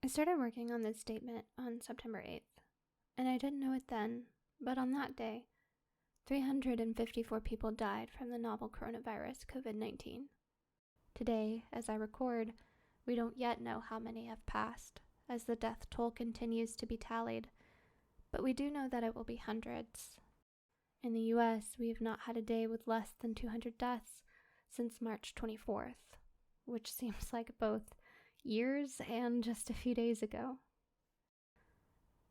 I started working on this statement on September 8th, and I didn't know it then, but on that day, 354 people died from the novel coronavirus COVID-19. Today, as I record, we don't yet know how many have passed, as the death toll continues to be tallied, but we do know that it will be hundreds. In the US, we have not had a day with less than 200 deaths since March 24th, which seems like both years and just a few days ago.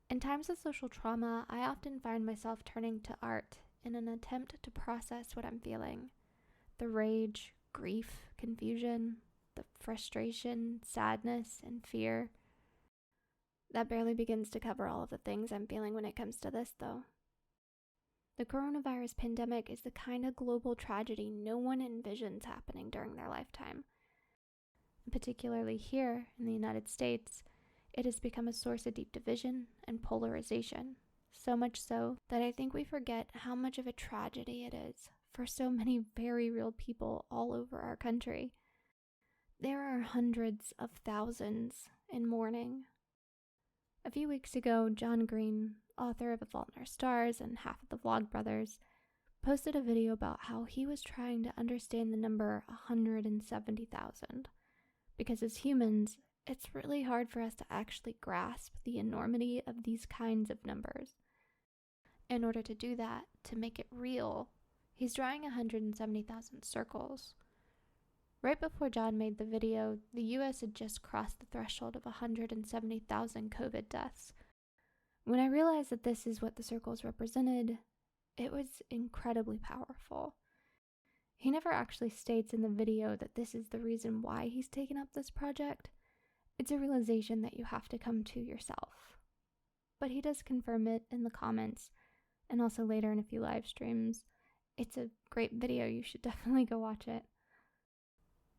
In times of social trauma, I often find myself turning to art in an attempt to process what I'm feeling. The rage, grief, confusion, the frustration, sadness, and fear. That barely begins to cover all of the things I'm feeling when it comes to this, though. The coronavirus pandemic is the kind of global tragedy no one envisions happening during their lifetime. Particularly here in the United States, it has become a source of deep division and polarization, so much so that I think we forget how much of a tragedy it is for so many very real people all over our country. There are hundreds of thousands in mourning. A few weeks ago, John Green, author of A Fault in Our Stars and half of the Vlogbrothers, posted a video about how he was trying to understand the number 170,000. Because as humans, it's really hard for us to actually grasp the enormity of these kinds of numbers. In order to do that, to make it real, he's drawing 170,000 circles. Right before John made the video, the US had just crossed the threshold of 170,000 COVID deaths. When I realized that this is what the circles represented, it was incredibly powerful. He never actually states in the video that this is the reason why he's taken up this project. It's a realization that you have to come to yourself. But he does confirm it in the comments, and also later in a few live streams. It's a great video, you should definitely go watch it.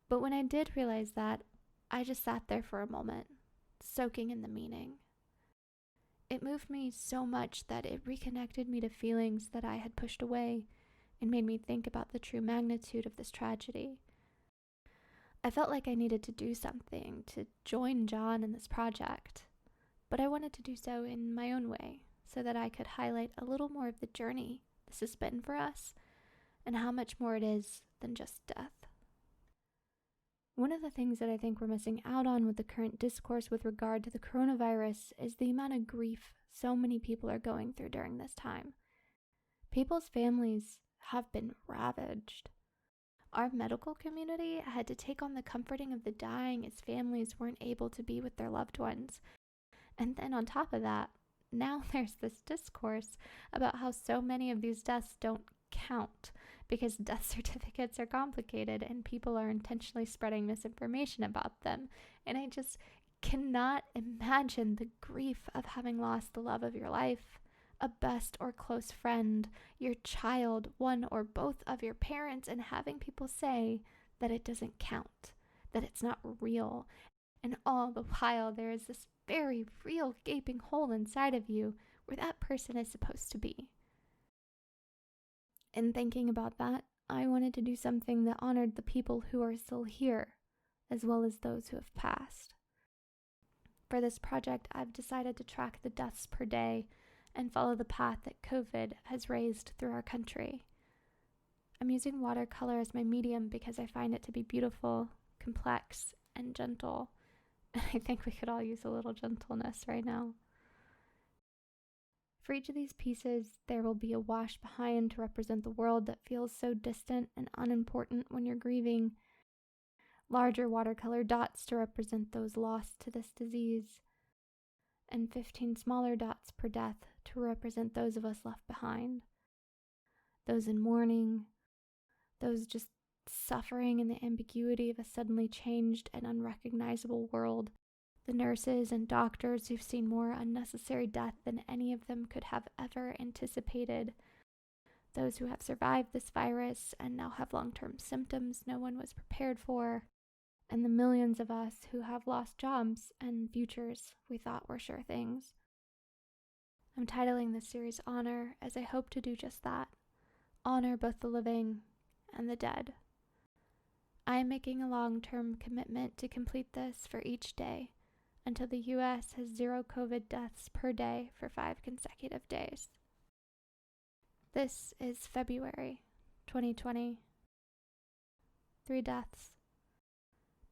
But when I did realize that, I just sat there for a moment, soaking in the meaning. It moved me so much that it reconnected me to feelings that I had pushed away and made me think about the true magnitude of this tragedy. I felt like I needed to do something to join John in this project, but I wanted to do so in my own way so that I could highlight a little more of the journey this has been for us and how much more it is than just death. One of the things that I think we're missing out on with the current discourse with regard to the coronavirus is the amount of grief so many people are going through during this time. People's families have been ravaged. Our medical community had to take on the comforting of the dying as families weren't able to be with their loved ones. And then on top of that, now there's this discourse about how so many of these deaths don't count because death certificates are complicated and people are intentionally spreading misinformation about them. And I just cannot imagine the grief of having lost the love of your life, a best or close friend, your child, one or both of your parents, and having people say that it doesn't count, that it's not real. And all the while there is this very real gaping hole inside of you where that person is supposed to be. In thinking about that, I wanted to do something that honored the people who are still here, as well as those who have passed. For this project, I've decided to track the deaths per day and follow the path that COVID has raised through our country. I'm using watercolor as my medium because I find it to be beautiful, complex, and gentle. And I think we could all use a little gentleness right now. For each of these pieces, there will be a wash behind to represent the world that feels so distant and unimportant when you're grieving. Larger watercolor dots to represent those lost to this disease. And 15 smaller dots per death to represent those of us left behind. Those in mourning, those just suffering in the ambiguity of a suddenly changed and unrecognizable world. The nurses and doctors who've seen more unnecessary death than any of them could have ever anticipated. Those who have survived this virus and now have long-term symptoms no one was prepared for. And the millions of us who have lost jobs and futures we thought were sure things. I'm titling this series Honor as I hope to do just that. Honor both the living and the dead. I am making a long-term commitment to complete this for each day, until the US has 0 COVID deaths per day for 5 consecutive days. This is February 2020. 3 deaths.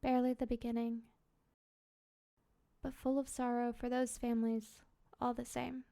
Barely the beginning, but full of sorrow for those families all the same.